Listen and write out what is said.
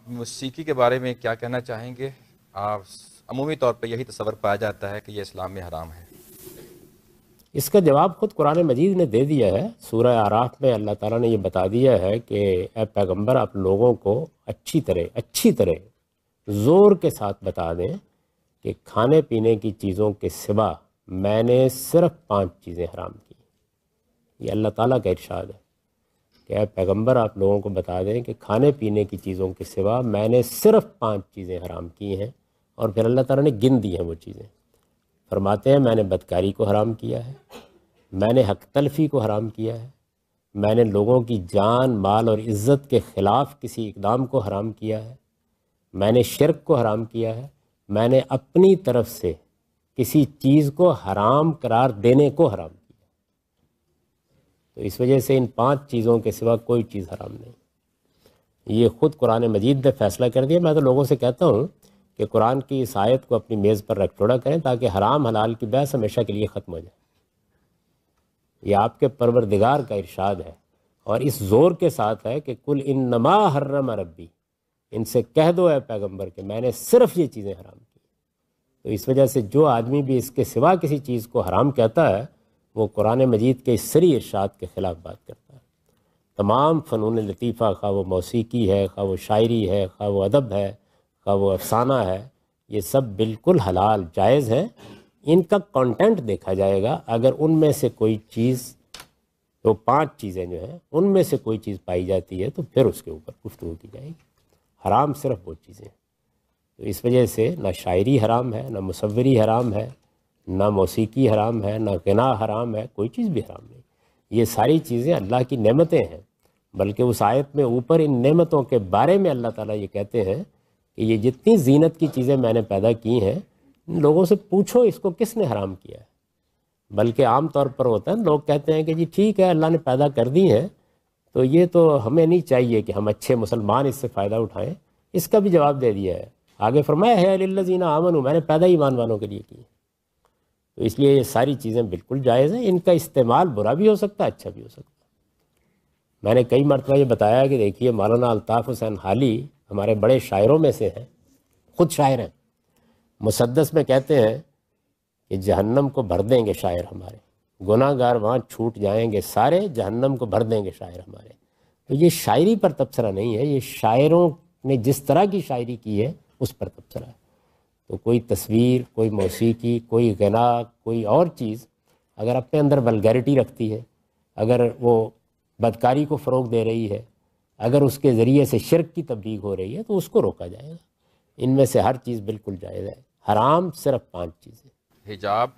موسیقی کے بارے میں کیا کہنا چاہیں گے آپ؟ عمومی طور پہ یہی تصور پایا جاتا ہے کہ یہ اسلام میں حرام ہے۔ اس کا جواب خود قرآن مجید نے دے دیا ہے۔ سورہ اعراف میں اللہ تعالیٰ نے یہ بتا دیا ہے کہ اے پیغمبر آپ لوگوں کو اچھی طرح زور کے ساتھ بتا دیں کہ کھانے پینے کی چیزوں کے سوا میں نے صرف 5 چیزیں حرام کی۔ یہ اللہ تعالیٰ کا ارشاد ہے کہ اے پیغمبر آپ لوگوں کو بتا دیں کہ کھانے پینے کی چیزوں کے سوا میں نے صرف 5 چیزیں حرام کی ہیں، اور پھر اللہ تعالیٰ نے گن دی ہیں وہ چیزیں۔ فرماتے ہیں میں نے بدکاری کو حرام کیا ہے، میں نے حق تلفی کو حرام کیا ہے، میں نے لوگوں کی جان مال اور عزت کے خلاف کسی اقدام کو حرام کیا ہے، میں نے شرک کو حرام کیا ہے، میں نے اپنی طرف سے کسی چیز کو حرام قرار دینے کو حرام کیا۔ تو اس وجہ سے ان 5 چیزوں کے سوا کوئی چیز حرام نہیں۔ یہ خود قرآن مجید نے فیصلہ کر دیا۔ میں تو لوگوں سے کہتا ہوں کہ قرآن کی اس آیت کو اپنی میز پر رکھ ٹوڑا کریں تاکہ حرام حلال کی بحث ہمیشہ کے لیے ختم ہو جائے۔ یہ آپ کے پروردگار کا ارشاد ہے، اور اس زور کے ساتھ ہے کہ کل انما حرم ربی، ان سے کہہ دو اے پیغمبر کہ میں نے صرف یہ چیزیں حرام کی۔ تو اس وجہ سے جو آدمی بھی اس کے سوا کسی چیز کو حرام کہتا ہے وہ قرآن مجید کے اس سری ارشاد کے خلاف بات کرتا ہے۔ تمام فنون لطیفہ، خواہ وہ موسیقی ہے، خواہ وہ شاعری ہے، خواہ وہ ادب ہے، خواہ وہ افسانہ ہے، یہ سب بالکل حلال جائز ہیں۔ ان کا کنٹینٹ دیکھا جائے گا، اگر ان میں سے کوئی چیز، وہ 5 چیزیں جو ہیں ان میں سے کوئی چیز پائی جاتی ہے تو پھر اس کے اوپر گفتگو کی جائے گی۔ حرام صرف وہ چیزیں ہیں۔ تو اس وجہ سے نہ شاعری حرام ہے، نہ مصوری حرام ہے، نہ موسیقی حرام ہے، نہ غنا حرام ہے، کوئی چیز بھی حرام نہیں۔ یہ ساری چیزیں اللہ کی نعمتیں ہیں، بلکہ اس آیت میں اوپر ان نعمتوں کے بارے میں اللہ تعالیٰ یہ کہتے ہیں کہ یہ جتنی زینت کی چیزیں میں نے پیدا کی ہیں، لوگوں سے پوچھو اس کو کس نے حرام کیا ہے۔ بلکہ عام طور پر ہوتا ہے لوگ کہتے ہیں کہ جی ٹھیک ہے اللہ نے پیدا کر دی ہیں تو یہ تو ہمیں نہیں چاہیے کہ ہم اچھے مسلمان اس سے فائدہ اٹھائیں۔ اس کا بھی جواب دے دیا ہے، آگے فرمایا ہے للذین آمنوا، میں نے پیدا ایمان والوں کے لیے کی۔ تو اس لیے یہ ساری چیزیں بالکل جائز ہیں۔ ان کا استعمال برا بھی ہو سکتا ہے، اچھا بھی ہو سکتا ہے۔ میں نے کئی مرتبہ یہ بتایا کہ دیکھیے مولانا الطاف حسین حالی ہمارے بڑے شاعروں میں سے ہیں، خود شاعر ہیں۔ مسدس میں کہتے ہیں کہ جہنم کو بھر دیں گے شاعر ہمارے، گناہ گار وہاں چھوٹ جائیں گے سارے، جہنم کو بھر دیں گے شاعر ہمارے۔ تو یہ شاعری پر تبصرہ نہیں ہے، یہ شاعروں نے جس طرح کی شاعری کی ہے اس پر تبصرہ ہے۔ تو کوئی تصویر، کوئی موسیقی، کوئی غنا، کوئی اور چیز اگر اپنے اندر ولگیرٹی رکھتی ہے، اگر وہ بدکاری کو فروغ دے رہی ہے، اگر اس کے ذریعے سے شرک کی تبلیغ ہو رہی ہے تو اس کو روکا جائے گا۔ ان میں سے ہر چیز بالکل جائز ہے، حرام صرف 5 چیزیں۔ حجاب